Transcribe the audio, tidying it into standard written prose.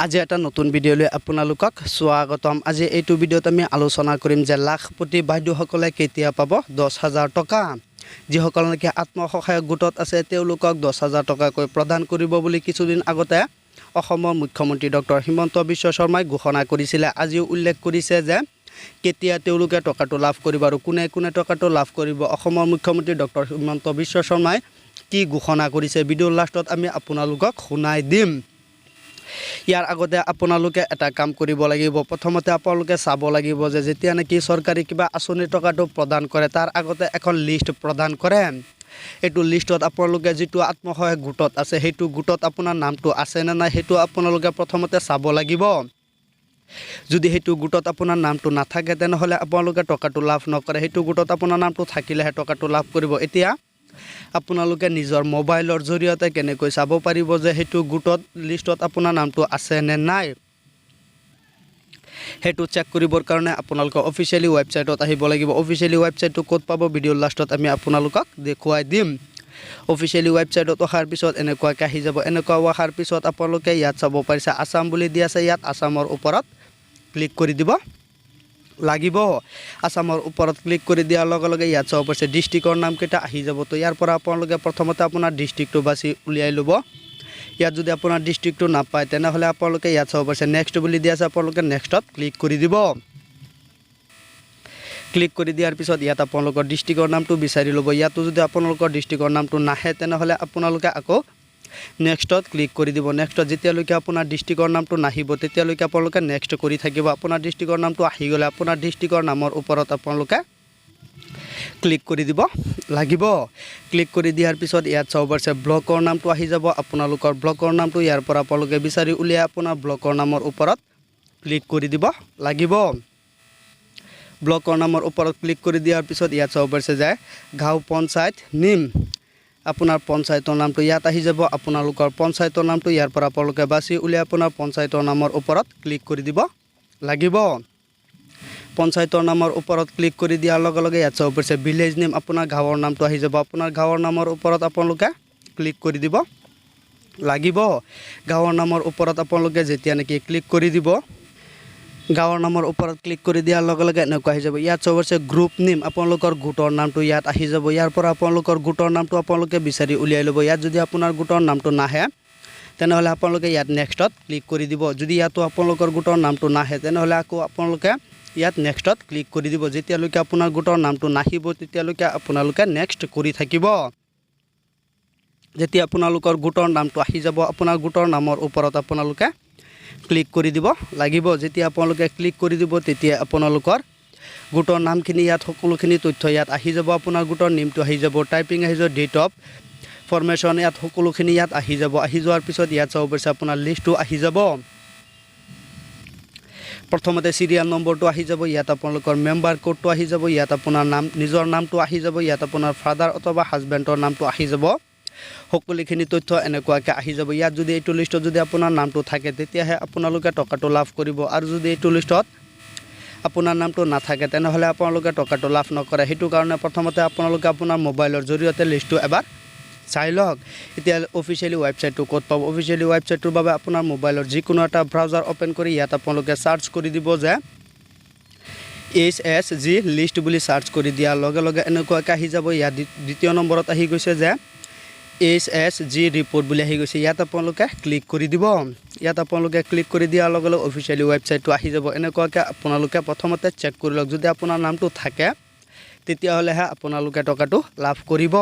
আজি এটা নতুন ভিডিও লৈ আপোনালোকক স্বাগতম। আজি এইটো ভিডিওত আমি আলোচনা কৰিম যে লাখপতি বাইদেউসকলে কেতিয়া পাব 10,000 টকা। যিসকল নেকি আত্মসহায়ক গোটত আছে তেওঁলোকক 10,000 টকাকৈ প্ৰদান কৰিব বুলি কিছুদিন আগতে অসমৰ মুখ্যমন্ত্ৰী ডক্টৰ হিমন্ত বিশ্ব শৰ্মাই ঘোষণা কৰিছিল। আজিও উল্লেখ কৰিছে যে কেতিয়া তেওঁলোকে টকাটো লাভ কৰিব আৰু কোনে কোনে টকাটো লাভ কৰিব। অসমৰ মুখ্যমন্ত্ৰী ডক্টৰ হিমন্ত বিশ্ব শৰ্মাই কি ঘোষণা কৰিছে ভিডিঅ'ৰ লাষ্টত আমি আপোনালোকক শুনাই দিম। ইয়াৰ আগতে আপোনালোকে এটা কাম কৰিব লাগিব। প্ৰথমতে আপোনালোকে চাব লাগিব যে যেতিয়া নেকি চৰকাৰী কিবা আঁচনিৰ টকাটো প্ৰদান কৰে তাৰ আগতে এখন লিষ্ট প্ৰদান কৰে। এইটো লিষ্টত আপোনালোকে যিটো আত্মসহায়ক গোটত আছে সেইটো গোটত আপোনাৰ নামটো আছে নে নাই সেইটো আপোনালোকে প্ৰথমতে চাব লাগিব। যদি সেইটো গোটত আপোনাৰ নামটো নাথাকে তেনেহ'লে আপোনালোকে টকাটো লাভ নকৰে। সেইটো গোটত আপোনাৰ নামটো থাকিলেহে টকাটো লাভ কৰিব। এতিয়া আপোনালোকে নিজৰ মোবাইলৰ জৰিয়তে কেনেকৈ চাব পাৰিব যে সেইটো গোটত লিষ্টত আপোনাৰ নামটো আছে নে নাই সেইটো চেক কৰিবৰ কাৰণে আপোনালোকে অফিচিয়েলি ৱেবছাইটত আহিব লাগিব। অফিচিয়েলি ৱেবছাইটটো ক'ত পাব ভিডিঅ'ৰ লাষ্টত আমি আপোনালোকক দেখুৱাই দিম। অফিচিয়েলি ৱেবছাইটত অহাৰ পিছত এনেকুৱাকৈ আহি যাব। এনেকুৱা অহাৰ পিছত আপোনালোকে ইয়াত চাব পাৰিছে আছাম বুলি দি আছে। ইয়াত আছামৰ ওপৰত ক্লিক কৰি দিব লাগিব। আছামৰ ওপৰত ক্লিক কৰি দিয়াৰ লগে লগে ইয়াত চাব পাৰিছে ডিষ্ট্ৰিক্টৰ নামকেইটা আহি যাব। তো ইয়াৰ পৰা আপোনালোকে প্ৰথমতে আপোনাৰ ডিষ্ট্ৰিক্টটো বাছি উলিয়াই ল'ব। ইয়াত যদি আপোনাৰ ডিষ্ট্ৰিক্টটো নাপায় তেনেহ'লে আপোনালোকে ইয়াত চাব পাৰিছে নেক্সট বুলি দি আছে। আপোনালোকে নেক্সটত ক্লিক কৰি দিব। ক্লিক কৰি দিয়াৰ পিছত ইয়াত আপোনালোকৰ ডিষ্ট্ৰিক্টৰ নামটো বিচাৰি ল'ব। ইয়াতো যদি আপোনালোকৰ ডিষ্ট্ৰিক্টৰ নামটো নাহে তেনেহ'লে আপোনালোকে আকৌ নেক্সটত ক্লিক কৰি দিব। নেক্সটত যেতিয়ালৈকে আপোনাৰ ডিষ্ট্ৰিক্টৰ নামটো নাহিব তেতিয়ালৈকে আপোনালোকে নেক্সট কৰি থাকিব। আপোনাৰ ডিষ্ট্ৰিক্টৰ নামটো আহি গ'লে আপোনাৰ ডিষ্ট্ৰিক্টৰ নামৰ ওপৰত আপোনালোকে ক্লিক কৰি দিব লাগিব। ক্লিক কৰি দিয়াৰ পিছত ইয়াত চাব পাৰিছে ব্লকৰ নামটো আহি যাব। আপোনালোকৰ ব্লকৰ নামটো ইয়াৰ পৰা আপোনালোকে বিচাৰি উলিয়াই আপোনাৰ ব্লকৰ নামৰ ওপৰত ক্লিক কৰি দিব লাগিব। ব্লকৰ নামৰ ওপৰত ক্লিক কৰি দিয়াৰ পিছত ইয়াত চাব পাৰিছে যে গাঁও পঞ্চায়ত নিম আপোনাৰ পঞ্চায়তৰ নামটো ইয়াত আহি যাব। আপোনালোকৰ পঞ্চায়তৰ নামটো ইয়াৰ পৰা আপোনালোকে বাছি উলিয়াই আপোনাৰ পঞ্চায়তৰ নামৰ ওপৰত ক্লিক কৰি দিব লাগিব। পঞ্চায়তৰ নামৰ ওপৰত ক্লিক কৰি দিয়াৰ লগে লগে ইয়াত চাব পাৰিছে ভিলেজ নেম আপোনাৰ গাঁৱৰ নামটো আহি যাব। আপোনাৰ গাঁৱৰ নামৰ ওপৰত আপোনালোকে ক্লিক কৰি দিব লাগিব। গাঁৱৰ নামৰ ওপৰত আপোনালোকে যেতিয়া নেকি ক্লিক কৰি দিব গাঁৱৰ নামৰ ওপৰত ক্লিক কৰি দিয়াৰ লগে লগে এনেকুৱা আহি যাব। ইয়াত চাব পাৰিছে গ্ৰুপ নেম আপোনালোকৰ গোটৰ নামটো ইয়াত আহি যাব। ইয়াৰ পৰা আপোনালোকৰ গোটৰ নামটো আপোনালোকে বিচাৰি উলিয়াই ল'ব। ইয়াত যদি আপোনাৰ গোটৰ নামটো নাহে তেনেহ'লে আপোনালোকে ইয়াত নেক্সটত ক্লিক কৰি দিব। যদি ইয়াতো আপোনালোকৰ গোটৰ নামটো নাহে তেনেহ'লে আকৌ আপোনালোকে ইয়াত নেক্সটত ক্লিক কৰি দিব। যেতিয়ালৈকে আপোনাৰ গোটৰ নামটো নাহিব তেতিয়ালৈকে আপোনালোকে নেক্সট কৰি থাকিব। যেতিয়া আপোনালোকৰ গোটৰ নামটো আহি যাব আপোনাৰ গোটৰ নামৰ ওপৰত আপোনালোকে ক্লিক কৰি দিব লাগিব। যেতিয়া আপোনালোকে ক্লিক কৰি দিব তেতিয়া আপোনালোকৰ গোটৰ নামখিনি ইয়াত সকলোখিনি তথ্য ইয়াত আহি যাব। আপোনাৰ গোটৰ নেমটো আহি যাব, টাইপিং আহি যাব, ডেট অফ ফৰ্মেশ্যন ইয়াত সকলোখিনি ইয়াত আহি যাব। আহি যোৱাৰ পিছত ইয়াত চাব পাৰিছে আপোনাৰ লিষ্টটো আহি যাব। প্ৰথমতে চিৰিয়েল নম্বৰটো আহি যাব। ইয়াত আপোনালোকৰ মেম্বাৰ কোডটো আহি যাব। ইয়াত আপোনাৰ নাম নিজৰ নামটো আহি যাব। ইয়াত আপোনাৰ ফাদাৰ অথবা হাজবেণ্ডৰ নামটো আহি যাব। সকলোখিনি তথ্য এনেকুৱাকৈ আহি যাব। ইয়াত যদি এইটো লিষ্টত যদি আপোনাৰ নামটো থাকে তেতিয়াহে আপোনালোকে টকাটো লাভ কৰিব আৰু যদি এইটো লিষ্টত আপোনাৰ নামটো নাথাকে তেনেহ'লে আপোনালোকে টকাটো লাভ নকৰে। সেইটো কাৰণে প্ৰথমতে আপোনালোকে আপোনাৰ মোবাইলৰ জৰিয়তে লিষ্টটো এবাৰ চাই লওক। এতিয়া অফিচিয়েলি ৱেবছাইটটো ক'ত পাব। অফিচিয়েলি ৱেবছাইটটোৰ বাবে আপোনাৰ মোবাইলৰ যিকোনো এটা ব্ৰাউজাৰ অ'পেন কৰি ইয়াত আপোনালোকে চাৰ্চ কৰি দিব যে HSG লিষ্ট বুলি চাৰ্চ কৰি দিয়াৰ লগে লগে এনেকুৱাকৈ আহি যাব। ইয়াত দ্বিতীয় নম্বৰত আহি গৈছে যে HSG ৰিপৰ্ট বুলি আহি গৈছে। ইয়াত আপোনালোকে ক্লিক কৰি দিব। ইয়াত আপোনালোকে ক্লিক কৰি দিয়াৰ লগে লগে অফিচিয়েলি ৱেবছাইটটো আহি যাব। এনেকুৱাকৈ আপোনালোকে প্ৰথমতে চেক কৰি লওক। যদি আপোনাৰ নামটো থাকে তেতিয়াহ'লেহে আপোনালোকে টকাটো লাভ কৰিব।